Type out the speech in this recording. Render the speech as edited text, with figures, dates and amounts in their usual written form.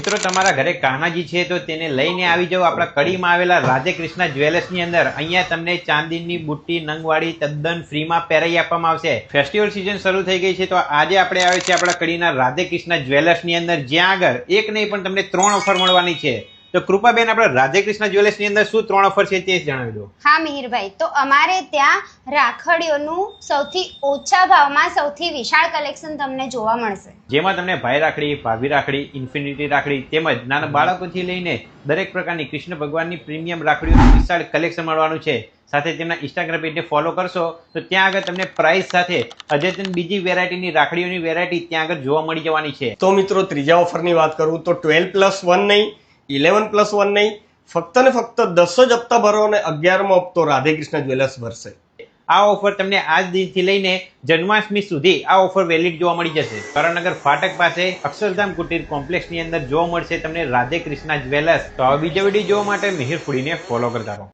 મિત્રો તમારા ઘરે કાનાજી છે તો તેને લઈને આવી જાઓ આપણા કડીમાં આવેલા રાધે કૃષ્ણ જ્વેલર્સની અંદર। અહીંયા તમને ચાંદીની બુટ્ટી નંગવાળી તદ્દન ફ્રીમાં પહેરાઈ આપવામાં આવશે। ફેસ્ટિવલ સીઝન શરૂ થઈ ગઈ છે તો આજે આપણે આવે છે આપણા કડીના રાધે કૃષ્ણ જ્વેલર્સની અંદર, જ્યાં આગળ એક નહીં પણ તમને 3 ઓફર મળવાની છે। તો કૃપાબેન, આપણે રાધે કૃષ્ણ જ્વેલર્સની અંદર શું 3 ઓફર છે તે જણાવી દો। હા મિહિરભાઈ, તો અમારે ત્યાં રાખડીઓનું સૌથી ઓછા ભાવમાં સૌથી વિશાળ કલેક્શન તમને જોવા મળશે, જેમાં તમને ભાઈ રાખડી, ભાભી રાખડી, ઇન્ફિનિટી રાખડી તેમજ નાના બાળકોથી લઈને દરેક પ્રકારની કૃષ્ણ ભગવાનની પ્રીમિયમ રાખડીઓનું વિશાળ કલેક્શન મળવાનું છે। સાથે તેમના ઇન્સ્ટાગ્રામ પેજને ફોલો કરશો તો ત્યાં આગળ તમને પ્રાઇસ સાથે અદ્યતન બીજી વેરાયટીની રાખડીઓની વેરાયટી ત્યાં આગળ જોવા મળી જવાની છે। તો મિત્રો, ત્રીજા ઓફરની વાત કરું તો 12+1 નહીં, 11+1 નહીં, ફક્ત ને ફક્ત 10 જ હપ્તા ભરો અને 11મો હપ્તો રાધે કૃષ્ણ જ્વેલર્સ ભરશે। આ ઓફર તમને આજ દિવસથી લઈને જન્માષ્ટમી સુધી આ ઓફર વેલિડ જોવા મળી જશે। કરણનગર ફાટક પાસે અક્ષરધામ કુટીર કોમ્પ્લેક્સની અંદર જોવા મળશે તમને રાધે કૃષ્ણ જ્વેલર્સ। તો આ બીજો વિડીયો જોવા માટે મિહિર ફૂડીને ફોલો કરતા રહો।